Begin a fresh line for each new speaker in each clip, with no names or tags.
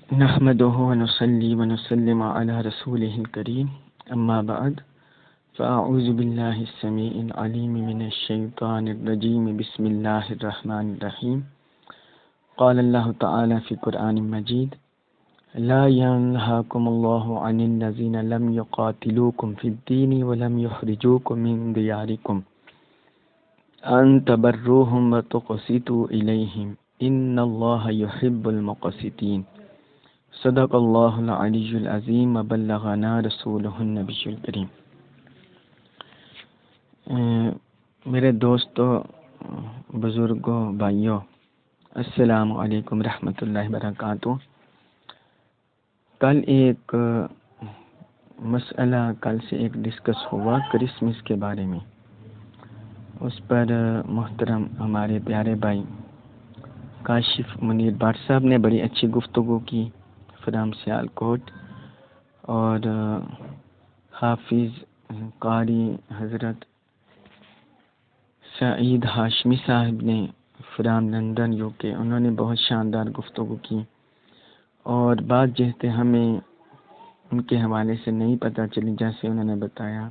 نحمده ونصلي ونسلم على رسوله الكريم أما بعد فأعوذ بالله السميع العليم من الشيطان الرجيم بسم الله الرحمن الرحيم قال الله تعالى في قرآن مجيد لا ينهاكم الله عن الذين لم يقاتلوكم في الدين ولم يخرجوكم من دياركم أن تبروهم وتقسطوا إليهم إن الله يحب المقسطين صدق اللہ العلی العظیم وبلغنا رسولہ النبی الکریم۔ میرے دوستو، بزرگوں، بھائیوں، السلام علیکم رحمۃ اللہ وبرکاتہ۔ کل سے ایک ڈسکس ہوا کرسمس کے بارے میں۔ اس پر محترم ہمارے پیارے بھائی کاشف منیر بٹ صاحب نے بڑی اچھی گفتگو کی فرام سیالکوٹ، اور حافظ قاری حضرت سعید ہاشمی صاحب نے فرام لندن UK، انہوں نے بہت شاندار گفتگو کی، اور بات جیسے ہمیں ان کے حوالے سے نہیں پتہ چلی، جیسے انہوں نے بتایا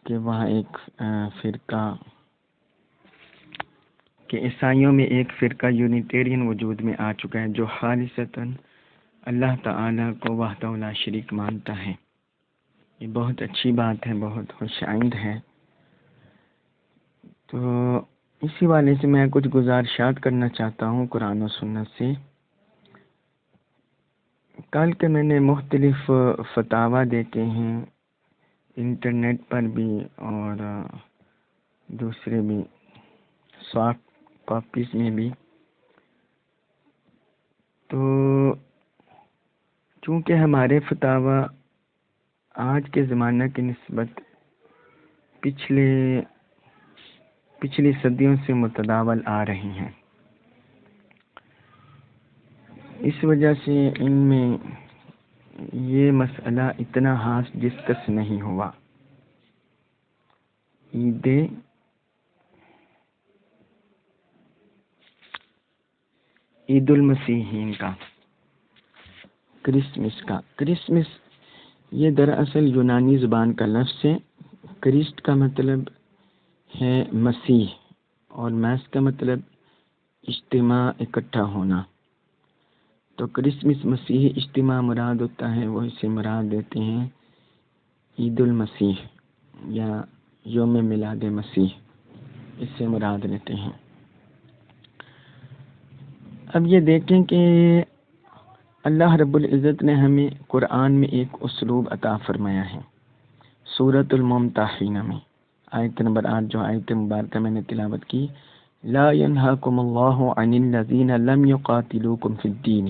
کہ وہاں ایک فرقہ کہ عیسائیوں میں ایک فرقہ یونیٹیرین وجود میں آ چکا ہے جو خالصتاً اللہ تعالیٰ کو وحدہ لا شریک مانتا ہے۔ یہ بہت اچھی بات ہے، بہت خوش آئند ہے۔ تو اسی والے سے میں کچھ گزارشات کرنا چاہتا ہوں قرآن و سنت سے۔ کل کے میں نے مختلف فتاویٰ دیکھے ہیں انٹرنیٹ پر بھی اور دوسرے بھی سافٹ کاپیز میں بھی۔ تو چونکہ ہمارے فتاویٰ آج کے زمانہ کی نسبت پچھلی صدیوں سے متداول آ رہی ہیں، اس وجہ سے ان میں یہ مسئلہ اتنا خاص ڈسکس نہیں ہوا۔ عید المسیحین کا، کرسمس یہ دراصل یونانی زبان کا لفظ ہے۔ کرسٹ کا مطلب ہے مسیح، اور میس کا مطلب اجتماع، اکٹھا ہونا۔ تو کرسمس مسیحی اجتماع مراد ہوتا ہے، وہ اسے مراد دیتے ہیں عید المسیح یا یوم میلاد مسیح، اس سے مراد لیتے ہیں۔ اب یہ دیکھیں کہ اللہ رب العزت نے ہمیں قرآن میں ایک اسلوب عطا فرمایا ہے۔ سورۃ الممتحنہ میں آیت نمبر 8 جو آیت مبارکہ میں نے تلاوت کی، لا ینہاکم اللہ عن الذین لم یقاتلوکم فی الدین،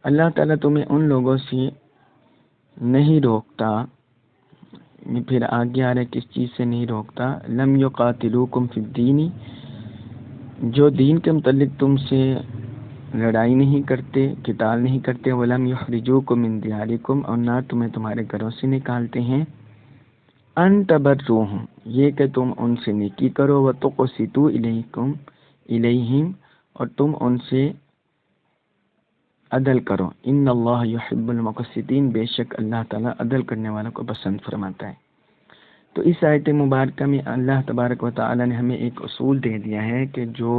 اللہ تعالیٰ تمہیں ان لوگوں سے نہیں روکتا، پھر آگے آ رہے کس چیز سے نہیں روکتا، لم یقاتلوکم فی الدین، جو دین کے متعلق تم سے لڑائی نہیں کرتے، قتال نہیں کرتے، ولم یخرجوکم من دیارکم، اور نہ تمہیں تمہارے گھروں سے نکالتے ہیں، ان تبروہم، یہ کہ تم ان سے نیکی کرو، وتقسطوا الیہم، اور تم ان سے عدل کرو، ان اللہ یحب المقسطین، بے شک اللہ تعالیٰ عدل کرنے والوں کو پسند فرماتا ہے۔ تو اس آیت مبارکہ میں اللہ تبارک و تعالیٰ نے ہمیں ایک اصول دے دیا ہے کہ جو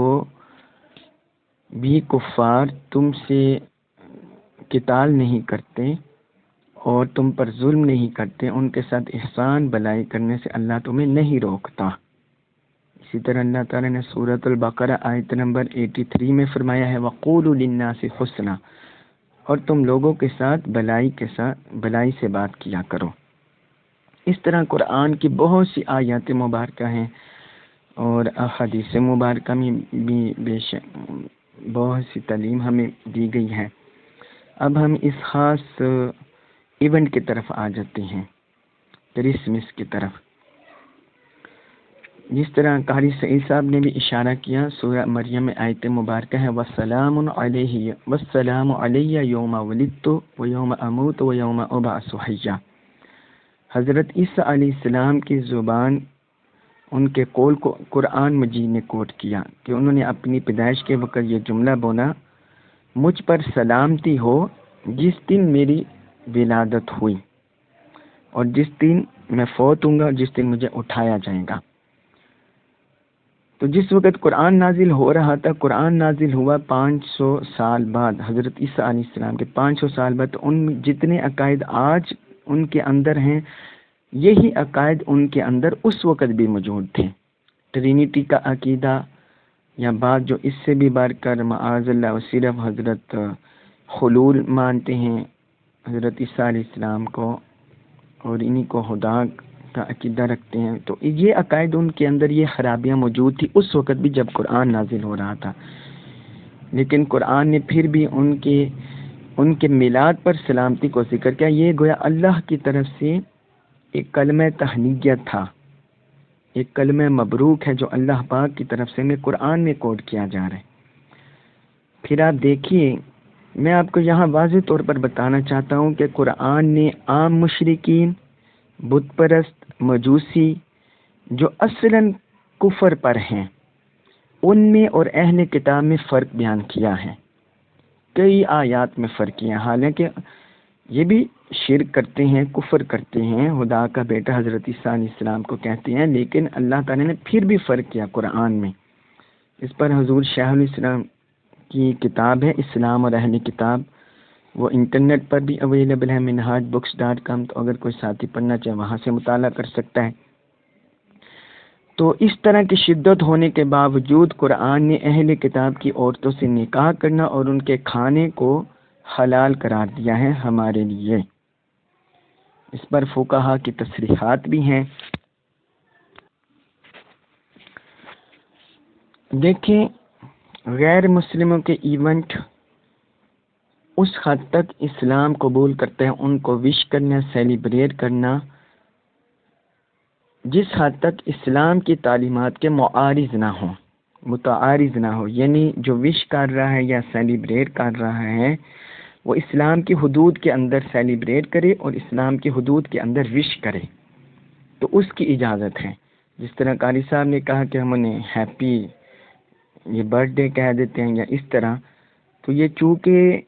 بھی کفار تم سے قتال نہیں کرتے اور تم پر ظلم نہیں کرتے، ان کے ساتھ احسان بلائی کرنے سے اللہ تمہیں نہیں روکتا۔ اسی طرح اللہ تعالیٰ نے سورۃ البقرہ آیت نمبر 83 میں فرمایا ہے وَقُولُوا لِلنَّاسِ حُسْنًا، اور تم لوگوں کے ساتھ بلائی سے بات کیا کرو۔ اس طرح قرآن کی بہت سی آیات مبارکہ ہیں، اور احادیث مبارکہ میں بھی بے شک بہت سی تعلیم ہمیں دی گئی ہے۔ اب ہم اس خاص ایونٹ کی طرف آ جاتے ہیں، کرسمس کی طرف۔ جس طرح قاری سعید صاحب نے بھی اشارہ کیا، سورہ مریم میں آیت مبارکہ ہے وَالسَّلَامُ عَلَيَّ يَوْمَ وُلِدتُّ وَيَوْمَ أَمُوتُ وَيَوْمَ أُبْعَثُ حَيًّا۔ حضرت عیسیٰ علیہ السلام کی زبان ان کے قول کو قرآن مجید نے کوٹ کیا کہ انہوں نے اپنی پیدائش کے وقت یہ جملہ بولا مجھ پر سلامتی ہو جس دن میری ولادت ہوئی اور جس دن میں فوت ہوں گا، جس دن مجھے اٹھایا جائے گا۔ تو جس وقت قرآن نازل ہو رہا تھا، قرآن نازل ہوا 500 سال بعد، حضرت عیسیٰ علیہ السلام کے 500 سال بعد۔ تو ان جتنے عقائد آج ان کے اندر ہیں، یہی عقائد ان کے اندر اس وقت بھی موجود تھے۔ ٹرینیٹی کا عقیدہ یا بعد جو اس سے بھی بڑھ کر معاذ اللہ صرف حضرت حلول مانتے ہیں حضرت عیسیٰ علیہ السلام کو، اور انہی کو خدا کا عقیدہ رکھتے ہیں۔ تو یہ عقائد ان کے اندر یہ خرابیاں موجود تھی اس وقت بھی جب قرآن نازل ہو رہا تھا، لیکن قرآن نے پھر بھی ان کے میلاد پر سلامتی کو ذکر کیا۔ یہ گویا اللہ کی طرف سے ایک کلمہ تہنیت تھا، ایک کلمہ مبروک ہے جو اللہ پاک کی طرف سے قرآن میں کوٹ کیا جا رہا ہے۔ پھر آپ دیکھیے، میں آپ کو یہاں واضح طور پر بتانا چاہتا ہوں کہ قرآن نے عام مشرکین، بت پرست، مجوسی جو اصلاً کفر پر ہیں، ان میں اور اہل کتاب میں فرق بیان کیا ہے، کئی آیات میں فرق کیا۔ حالانکہ یہ بھی شرک کرتے ہیں، کفر کرتے ہیں، خدا کا بیٹا حضرت عیسیٰ علیہ السلام کو کہتے ہیں، لیکن اللہ تعالیٰ نے پھر بھی فرق کیا قرآن میں۔ اس پر حضور شیخ الاسلام کی کتاب ہے اسلام اور اہل کتاب، وہ انٹرنیٹ پر بھی اویلیبل ہے، minhajbooks.com، تو اگر کوئی ساتھی پڑھنا چاہے وہاں سے مطالعہ کر سکتا ہے۔ تو اس طرح کی شدت ہونے کے باوجود قرآن نے اہل کتاب کی عورتوں سے نکاح کرنا اور ان کے کھانے کو حلال قرار دیا ہے ہمارے لیے۔ اس پر فقہا کی تصریحات بھی ہیں۔ دیکھیں، غیر مسلموں کے ایونٹ اس حد تک اسلام قبول کرتے ہیں، ان کو وش کرنا، سیلیبریٹ کرنا، جس حد تک اسلام کی تعلیمات کے معارض نہ ہوں، متعارض نہ ہو۔ یعنی جو وش کر رہا ہے یا سیلیبریٹ کر رہا ہے وہ اسلام کی حدود کے اندر سیلیبریٹ کرے اور اسلام کی حدود کے اندر وش کرے، تو اس کی اجازت ہے۔ جس طرح قاری صاحب نے کہا کہ ہم انہیں ہیپی یہ برتھ ڈے کہہ دیتے ہیں یا اس طرح، تو یہ چونکہ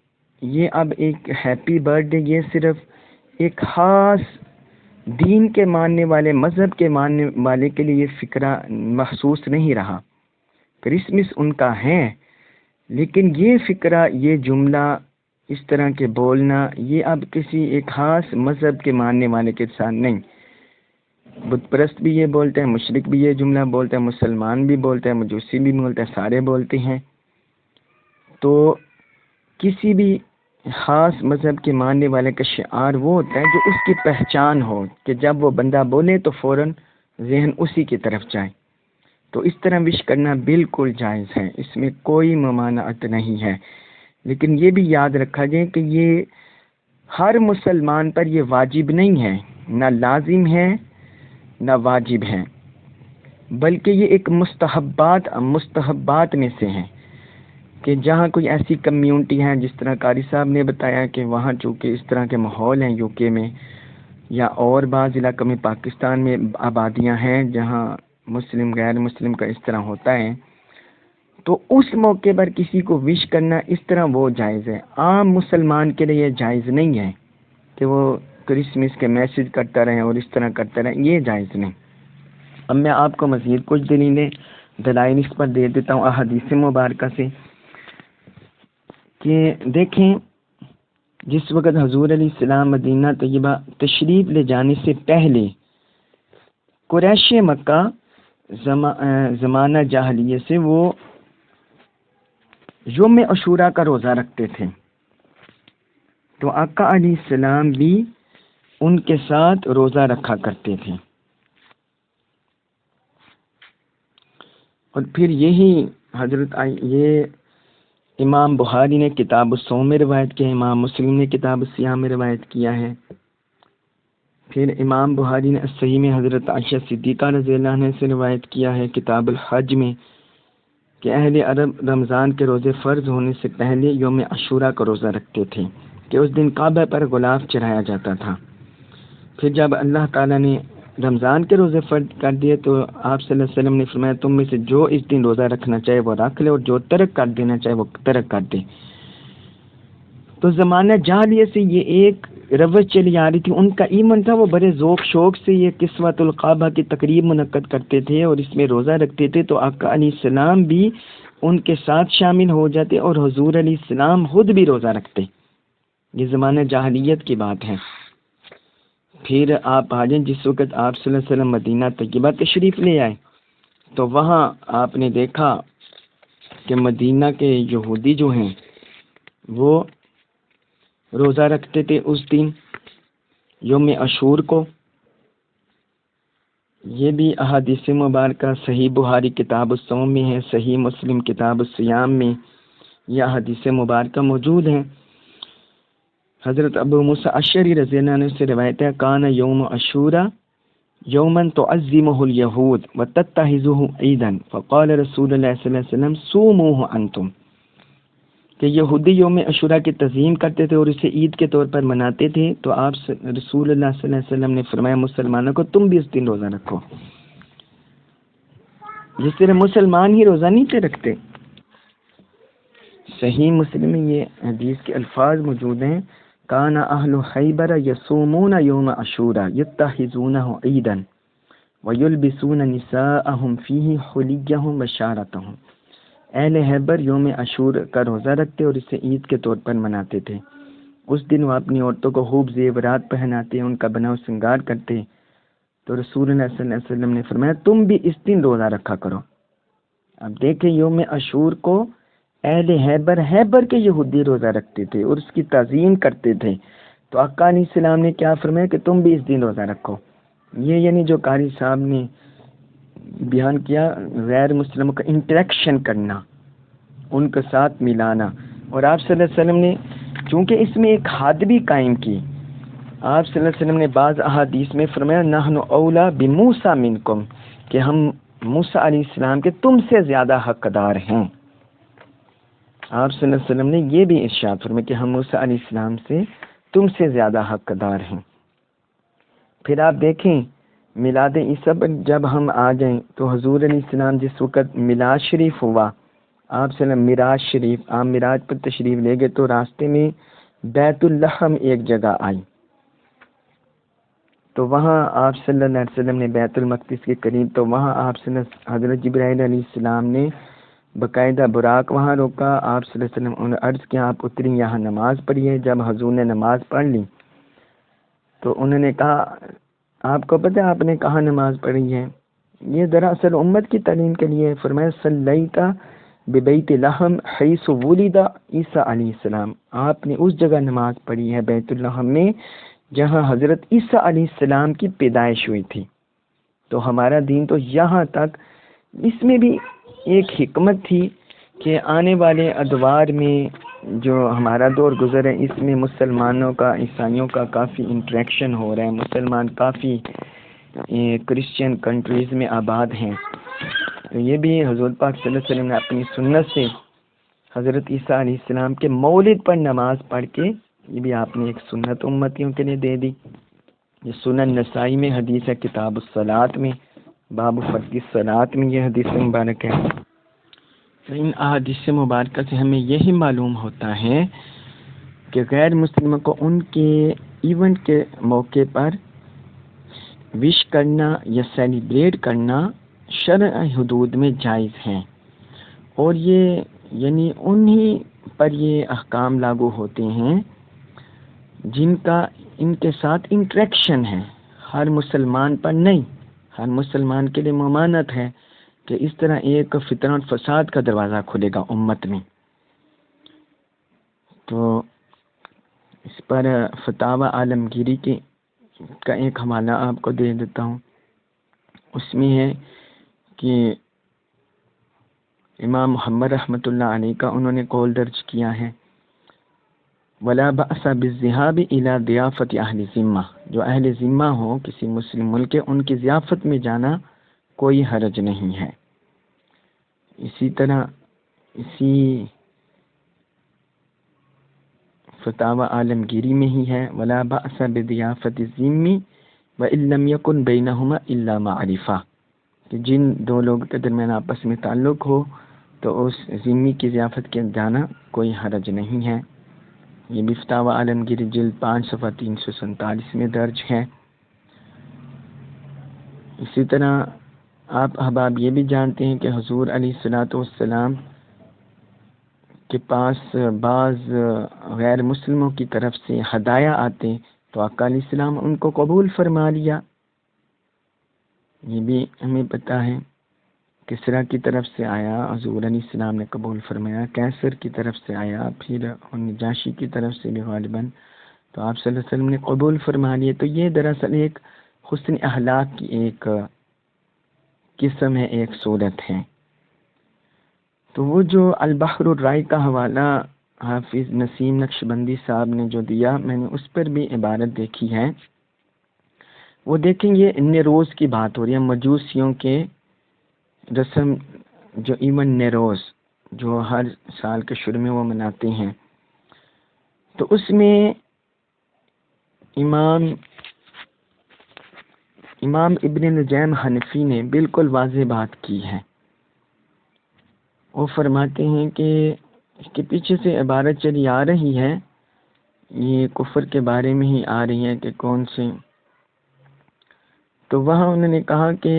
یہ اب ایک ہیپی برتھ ڈے یہ صرف ایک خاص دین کے ماننے والے، مذہب کے ماننے والے کے لیے یہ فکرہ محسوس نہیں رہا۔ کرسمس ان کا ہے، لیکن یہ فکرہ، یہ جملہ، اس طرح کے بولنا، یہ اب کسی ایک خاص مذہب کے ماننے والے کے ساتھ نہیں۔ بت پرست بھی یہ بولتے ہیں، مشرک بھی یہ جملہ بولتے ہیں، مسلمان بھی بولتے ہیں، مجوسی بھی بولتے ہیں، سارے بولتے ہیں۔ تو کسی بھی خاص مذہب کے ماننے والے کا شعار وہ ہوتا ہے جو اس کی پہچان ہو، کہ جب وہ بندہ بولے تو فوراً ذہن اسی کی طرف جائے۔ تو اس طرح وش کرنا بالکل جائز ہے، اس میں کوئی ممانعت نہیں ہے، لیکن یہ بھی یاد رکھا جائے کہ یہ ہر مسلمان پر یہ واجب نہیں ہے، نہ لازم ہے نہ واجب ہے، بلکہ یہ ایک مستحبات میں سے ہیں، کہ جہاں کوئی ایسی کمیونٹی ہے، جس طرح قاری صاحب نے بتایا کہ وہاں چونکہ اس طرح کے ماحول ہیں یو کے میں یا اور بعض علاقوں میں پاکستان میں آبادیاں ہیں جہاں مسلم غیر مسلم کا اس طرح ہوتا ہے، تو اس موقع پر کسی کو وش کرنا اس طرح وہ جائز ہے۔ عام مسلمان کے لیے یہ جائز نہیں ہے کہ وہ کرسمس کے میسج کرتا رہے اور اس طرح کرتا رہے، یہ جائز نہیں۔ اب میں آپ کو مزید کچھ دلائل اس پر دے دیتا ہوں احادیث مبارکہ سے، کہ دیکھیں جس وقت حضور علیہ السلام مدینہ طیبہ تشریف لے جانے سے پہلے قریش مکہ زمانہ جاہلیہ سے وہ یوم عاشوراء کا روزہ رکھتے تھے، تو آقا علیہ السلام بھی ان کے ساتھ روزہ رکھا کرتے تھے۔ اور پھر یہی یہ امام بخاری نے کتاب الصوم میں روایت کیا ہے، امام مسلم نے کتاب الصیام میں روایت کیا ہے، پھر امام بخاری نے صحیح میں حضرت عائشہ صدیقہ رضی اللہ عنہ سے روایت کیا ہے کتاب الحج میں، کہ اہل عرب رمضان کے روزے فرض ہونے سے پہلے یوم عاشوراء کا روزہ رکھتے تھے، کہ اس دن کعبہ پر غلاف چڑھایا جاتا تھا۔ پھر جب اللہ تعالیٰ نے رمضان کے روزے فرض کر دیے تو آپ صلی اللہ علیہ وسلم نے فرمایا تم میں سے جو اس دن روزہ رکھنا چاہے وہ رکھ لے، اور جو ترک کر دینا چاہے وہ ترک کر دے۔ تو زمانہ جاہلیت سے یہ ایک روش چلی آ رہی تھی. ان کا ایمان تھا، وہ بڑے ذوق شوق سے یہ کسوۃ القعبہ کی تقریب منعقد کرتے تھے اور اس میں روزہ رکھتے تھے. تو آقا علیہ السلام بھی ان کے ساتھ شامل ہو جاتے اور حضور علیہ السلام خود بھی روزہ رکھتے. یہ زمانہ جاہلیت کی بات ہے. پھر آپ آ جائیں، جس وقت آپ صلی اللہ علیہ وسلم مدینہ طیبہ تشریف لے آئے تو وہاں آپ نے دیکھا کہ مدینہ کے یہودی جو ہیں وہ روزہ رکھتے تھے اس دن یوم عاشور کو. یہ بھی احادیث مبارکہ صحیح بخاری کتاب الصوم میں ہے، صحیح مسلم کتاب الصیام میں یہ احادیث مبارکہ موجود ہیں. حضرت ابو موسیٰ اشعری رضی اللہ عنہ سے روایت ہے، کان یوم عاشوراء یوما تعظمہ الیہود وتتخذہ عیدا فقال رسول اللہ صلی اللہ علیہ وسلم صوموہ انتم، کہ یہودی یوم عاشوراء کی تعظیم کرتے تھے اور اسے عید کے طور پر مناتے تھے. تو آپ رسول اللہ صلی اللہ علیہ وسلم نے فرمایا مسلمانوں کو تم بھی اس دن روزہ رکھو. جس طرح مسلمان ہی روزہ نہیں تھے رکھتے. صحیح مسلم میں یہ حدیث کے الفاظ موجود ہیں، کان اہل خیبر یصومون یوم عاشوراء یتخذونہ عیدا ویلبسون نساءہم فیہ حلیہم وشارتہم. اہل خیبر یوم عاشور کا روزہ رکھتے اور اسے عید کے طور پر مناتے تھے. اس دن وہ اپنی عورتوں کو خوب زیورات پہناتے، ان کا بناؤ سنگار کرتے. تو رسول اللہ صلی اللہ علیہ وسلم نے فرمایا تم بھی اس دن روزہ رکھا کرو. اب دیکھیں یوم عاشور کو اہل خیبر کے یہودی روزہ رکھتے تھے اور اس کی تعظیم کرتے تھے. تو آقا علیہ السلام نے کیا فرمایا کہ تم بھی اس دن روزہ رکھو. یہ یعنی جو قاری صاحب نے بیان کیا، غیر مسلموں کا انٹریکشن کرنا، ان کے ساتھ ملانا. اور آپ صلی اللہ علیہ وسلم نے چونکہ اس میں ایک حد بھی قائم کی، آپ صلی اللہ علیہ وسلم نے بعض احادیث میں فرمایا نحن اولا بموسیٰ منکم، کہ ہم موسیٰ علیہ السلام کے تم سے زیادہ حقدار ہیں. آپ صلی اللہ علیہ وسلم نے یہ بھی ارشاد فرمایا کہ ہم موسیٰ علیہ السلام سے تم سے زیادہ حقدار ہیں. پھر آپ دیکھیں میلاد عیسیٰ پر جب ہم آ جائیں تو حضور علیہ السلام جس وقت میلاد شریف ہوا، آپ صلی اللہ علیہ وسلم میراج شریف، آپ میراج پر تشریف لے گئے تو راستے میں بیت اللحم ایک جگہ آئی. تو وہاں آپ صلی اللہ علیہ وسلم نے بیت المقدس کے قریب، تو وہاں آپ صلی اللہ حضرت جبرائیل علیہ السلام نے باقاعدہ براق وہاں روکا. آپ صلی اللہ علیہ وسلم نے عرض کیا آپ اتری یہاں نماز پڑھیے. جب حضور نے نماز پڑھ لی تو انہوں نے کہا آپ کو پتہ ہے آپ نے کہاں نماز پڑھی ہے؟ یہ دراصل امت کی تعلیم کے لیے. فرمایا صلیت ببیت لحم حیث ولد عیسیٰ علیہ السلام، آپ نے اس جگہ نماز پڑھی ہے بیت اللحم میں جہاں حضرت عیسیٰ علیہ السلام کی پیدائش ہوئی تھی. تو ہمارا دین تو یہاں تک. اس میں بھی ایک حکمت تھی کہ آنے والے ادوار میں جو ہمارا دور گزر ہے اس میں مسلمانوں کا عیسائیوں کا کافی انٹریکشن ہو رہا ہے. مسلمان کافی کرسچین کنٹریز میں آباد ہیں. تو یہ بھی حضور پاک صلی اللہ علیہ وسلم نے اپنی سنت سے حضرت عیسیٰ علیہ السلام کے مولد پر نماز پڑھ کے یہ بھی آپ نے ایک سنت امتیوں کے لیے دے دی. یہ سنن نسائی میں حدیث ہے، کتاب الصلاۃ میں باب فرض الصلاۃ میں یہ حدیث مبارک ہے. تو ان احادیث مبارکہ سے ہمیں یہی معلوم ہوتا ہے کہ غیر مسلموں کو ان کے ایونٹ کے موقع پر وش کرنا یا سیلیبریٹ کرنا شرعی حدود میں جائز ہے. اور یہ یعنی انہی پر یہ احکام لاگو ہوتے ہیں جن کا ان کے ساتھ انٹریکشن ہے، ہر مسلمان پر نہیں. ہر مسلمان کے لیے ممانعت ہے کہ اس طرح ایک فتنہ اور فساد کا دروازہ کھلے گا امت میں. تو اس پر فتاوی عالمگیری کا ایک حوالہ آپ کو دے دیتا ہوں. اس میں ہے کہ امام محمد رحمۃ اللہ علیہ کا انہوں نے قول درج کیا ہے ولا بأس بالذهاب الى ضیافت اہل ذمہ، جو اہل ذمہ ہوں کسی مسلم ملک کے ان کی ضیافت میں جانا کوئی حرج نہیں ہے. اسی طرح اسی فتاوی عالمگیری میں ہی ہے ولا بأس بضیافت الذمی وان لم یکن بینہما الا معرفہ، کہ جن دو لوگوں کے درمیان آپس میں تعلق ہو تو اس ذمی کی ضیافت کے جانا کوئی حرج نہیں ہے. یہ بھی فتاوی عالمگیر جلد 5 صفحہ 347 میں درج ہے۔ اسی طرح آپ احباب یہ بھی جانتے ہیں کہ حضور علیہ الصلوۃ والسلام کے پاس بعض غیر مسلموں کی طرف سے ہدایہ آتے تو آقا علیہ السلام ان کو قبول فرما لیا۔ یہ بھی ہمیں پتہ ہے، کسریٰ کی طرف سے آیا، حضور علیہ السلام نے قبول فرمایا، کیسر کی طرف سے آیا، پھر نجاشی کی طرف سے بھی غالباً، تو آپ صلی اللہ علیہ وسلم نے قبول فرما لیے۔ تو یہ دراصل ایک حسن اخلاق کی ایک قسم ہے، ایک صورت ہے۔ تو وہ جو البحر الرائی کا حوالہ حافظ نسیم نقشبندی صاحب نے جو دیا، میں نے اس پر بھی عبارت دیکھی ہے۔ وہ دیکھیں، یہ نیروز کی بات ہو رہی ہے، مجوسیوں کے رسم جو ایون نیروز جو ہر سال کے شروع میں وہ مناتے ہیں، تو اس میں امام ابن نجیم حنفی نے بالکل واضح بات کی ہے۔ وہ فرماتے ہیں کہ اس کے پیچھے سے عبارت چلی آ رہی ہے، یہ کفر کے بارے میں ہی آ رہی ہے کہ کون سے، تو وہاں انہوں نے کہا کہ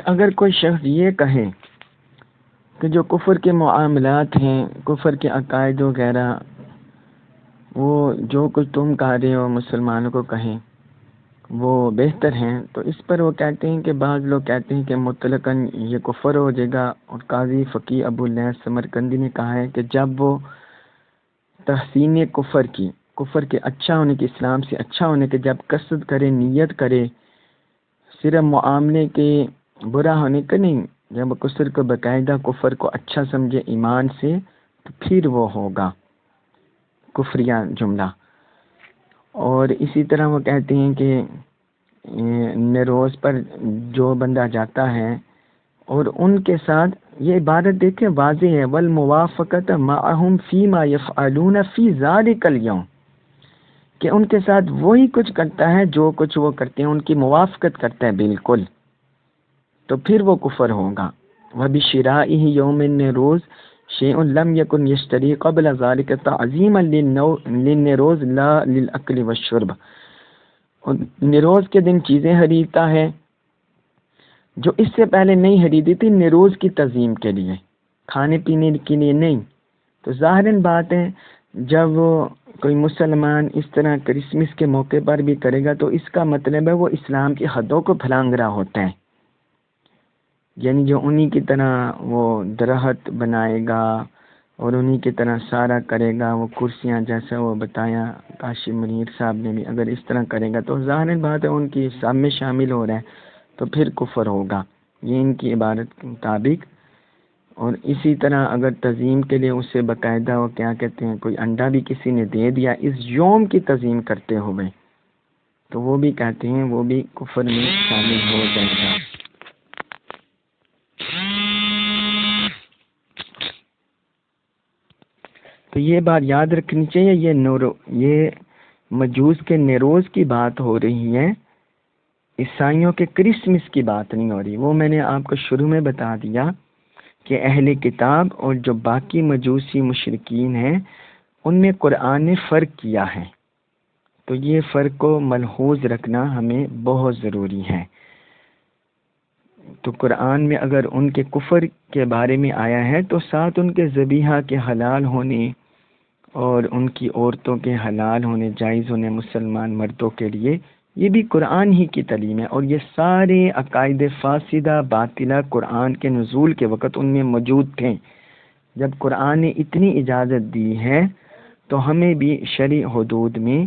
اگر کوئی شخص یہ کہے کہ جو کفر کے معاملات ہیں، کفر کے عقائد وغیرہ، وہ جو کچھ تم کہہ رہے ہو مسلمانوں کو کہیں وہ بہتر ہیں، تو اس پر وہ کہتے ہیں کہ بعض لوگ کہتے ہیں کہ مطلقاً یہ کفر ہو جائے گا، اور قاضی فقیہ ابو اللیث سمرقندی نے کہا ہے کہ جب وہ تحسین کفر کے اچھا ہونے کے، اسلام سے اچھا ہونے کے جب قصد کرے، نیت کرے، صرف معاملے کے برا ہونے کا نہیں، جب کفر کو باقاعدہ کفر کو اچھا سمجھے ایمان سے، تو پھر وہ ہوگا کفریہ جملہ۔ اور اسی طرح وہ کہتے ہیں کہ نیروز پر جو بندہ جاتا ہے اور ان کے ساتھ، یہ عبارت دیکھیں واضح ہے، والموافقت معہم فیما یفعلون فی ذلک اليوم، کہ ان کے ساتھ وہی کچھ کرتا ہے جو کچھ وہ کرتے ہیں، ان کی موافقت کرتا ہے بالکل، تو پھر وہ کفر ہوگا۔ وبشرائہ یوم النیروز شیء لم یکن یشتری قبل ذلك تعظیما للنیروز لا للاکل والشرب، اور نیروز کے دن چیزیں خریدتا ہے جو اس سے پہلے نہیں خریدی تھی، نیروز کی تعظیم کے لیے، کھانے پینے کے لیے نہیں۔ تو ظاہراً بات ہے، جب کوئی مسلمان اس طرح کرسمس کے موقع پر بھی کرے گا تو اس کا مطلب ہے وہ اسلام کی حدوں کو پھلانگ رہا ہوتا ہے، یعنی جو انہی کی طرح وہ درخت بنائے گا اور انہی کی طرح سارا کرے گا، وہ کرسیاں جیسا وہ بتایا کاشف منیر صاحب نے بھی، اگر اس طرح کرے گا تو ظاہر بات ہے ان کی حساب میں شامل ہو رہا ہے، تو پھر کفر ہوگا، یہ ان کی عبارت کے مطابق۔ اور اسی طرح اگر تعظیم کے لیے اسے باقاعدہ وہ کیا کہتے ہیں، کوئی انڈا بھی کسی نے دے دیا اس یوم کی تعظیم کرتے ہوئے، تو وہ بھی کہتے ہیں وہ بھی کفر میں شامل ہو جائے گا۔ تو یہ بات یاد رکھنی چاہیے، یہ مجوس کے نیروز کی بات ہو رہی ہے، عیسائیوں کے کرسمس کی بات نہیں ہو رہی۔ وہ میں نے آپ کو شروع میں بتا دیا کہ اہل کتاب اور جو باقی مجوسی مشرکین ہیں ان میں قرآن نے فرق کیا ہے، تو یہ فرق کو ملحوظ رکھنا ہمیں بہت ضروری ہے۔ تو قرآن میں اگر ان کے کفر کے بارے میں آیا ہے تو ساتھ ان کے ذبیحہ کے حلال ہونے اور ان کی عورتوں کے حلال ہونے، جائز ہونے مسلمان مردوں کے لیے، یہ بھی قرآن ہی کی تعلیم ہے، اور یہ سارے عقائد فاسدہ باطلہ قرآن کے نزول کے وقت ان میں موجود تھے۔ جب قرآن نے اتنی اجازت دی ہے تو ہمیں بھی شرعی حدود میں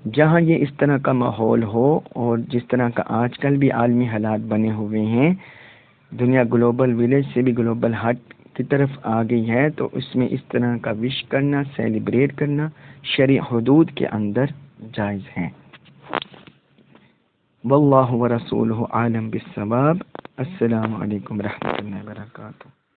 جہاں یہ اس طرح کا ماحول ہو، اور جس طرح کا آج کل بھی عالمی حالات بنے ہوئے ہیں، دنیا گلوبل ولیج سے بھی گلوبل ہٹ کی طرف آ گئی ہے، تو اس میں اس طرح کا وش کرنا، سیلیبریٹ کرنا شرعی حدود کے اندر جائز ہے۔ واللہ ورسولہ عالم بالصواب۔ السلام علیکم ورحمۃ اللہ وبرکاتہ۔